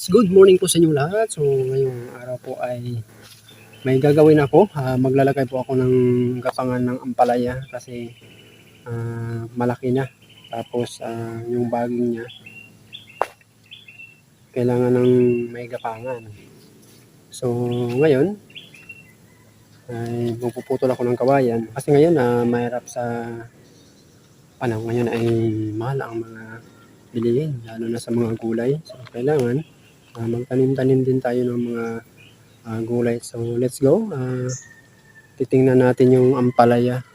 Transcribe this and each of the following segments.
Good morning po sa inyo lahat. So ngayong araw po ay may gagawin ako. Maglalagay po ako ng gapangan ng ampalaya kasi malaki na. Tapos yung baging niya kailangan ng may gapangan. So ngayon ay puputol ako ng kawayan kasi ngayon mahirap sa panahon ngayon ay mahal ang mga bilihin lalo na sa mga gulay. So kailangan magtanim-tanim din tayo ng mga gulay. So let's go. Titingnan natin yung ampalaya.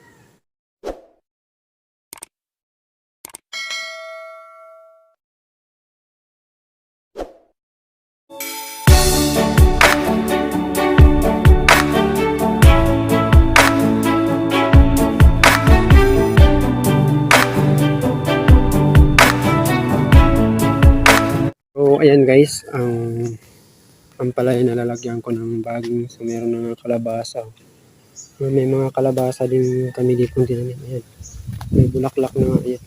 So ayan guys, ang ampalaya na lalagyan ko ng baging. So meron na ng kalabasa. May mga kalabasa din kami dito tinanim. Ayan. May bulaklak na nga. Ayan.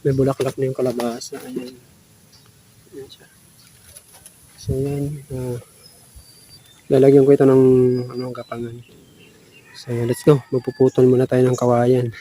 May bulaklak na yung kalabasa. Ayan. Ayan siya. So ayan. Lalagyan ko ito ng gapangan. So let's go. Magpuputol muna tayo ng kawayan.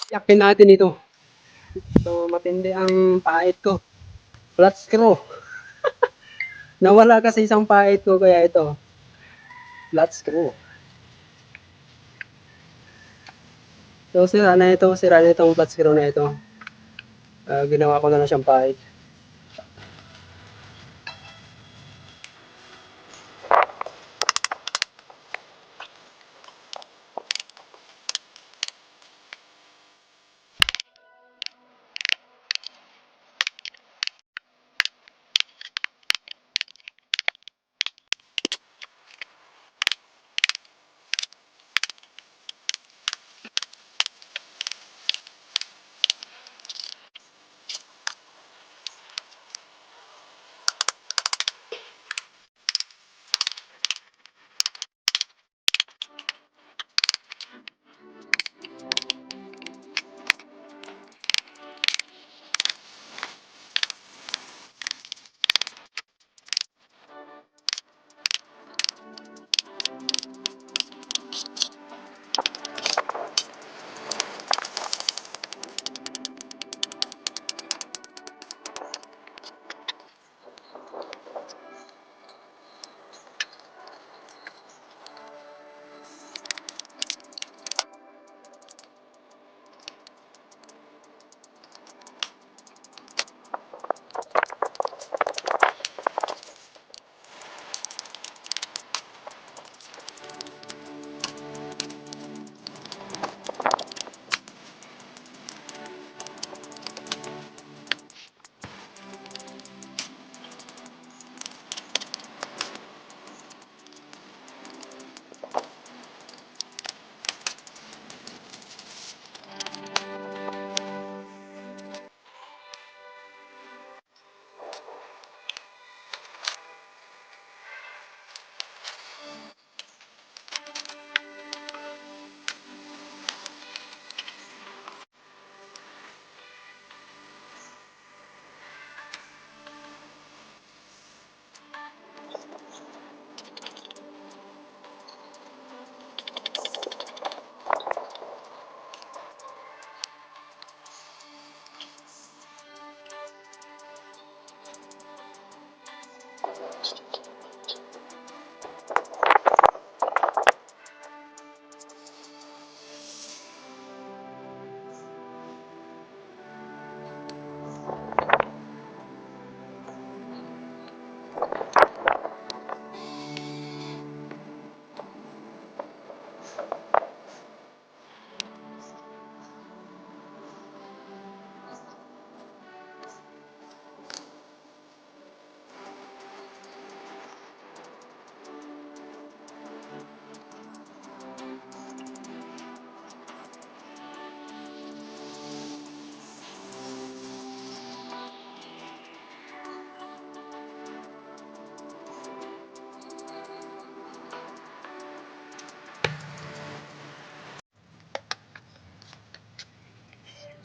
Yakin natin ito. So matindi ang pahit ko. Flat screw. Nawala kasi isang pahit ko kaya ito. Flat screw. So sira na itong flat screw na ito. Ginawa ko na lang siyang pahit.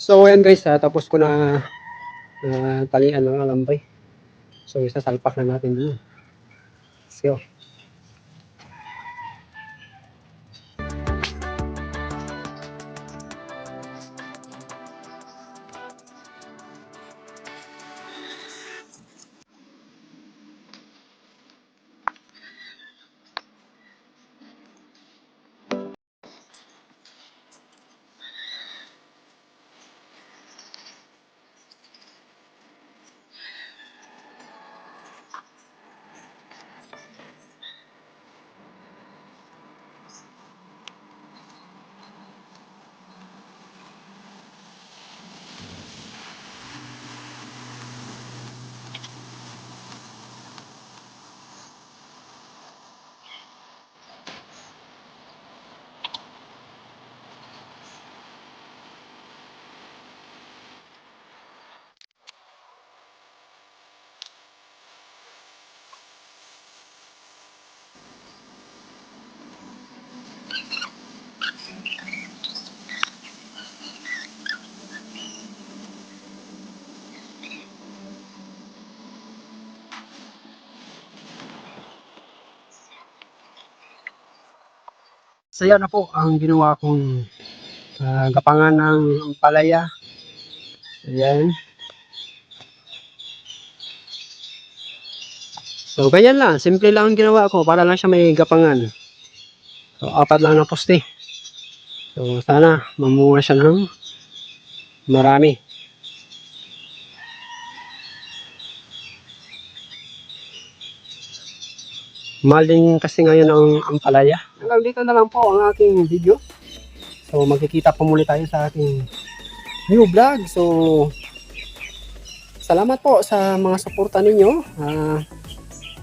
So ayan guys, tapos ko na talian ng alambay. So isasalpak na natin dun. So, saya na po ang ginawa kong gapangan ng palaya. Ayan. So, ganyan lang. Simple lang ang ginawa ko para lang siya may gapangan. So, 4 lang na poste. So, sana mamunga siya ng marami. Mahal din kasi ngayon ang palaya. Hanggang dito na lang po ang aking video. So, magkikita po muli tayo sa aking new vlog. So, salamat po sa mga suporta ninyo.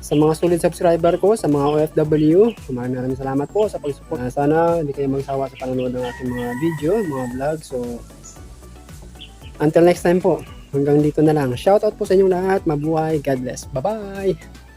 Sa mga solid subscriber ko, sa mga OFW, maraming salamat po sa pag-support. Sana hindi kayo magsawa sa panonood ng ating mga video, mga vlog. So, until next time po, hanggang dito na lang. Shoutout po sa inyong lahat. Mabuhay. God bless. Bye-bye!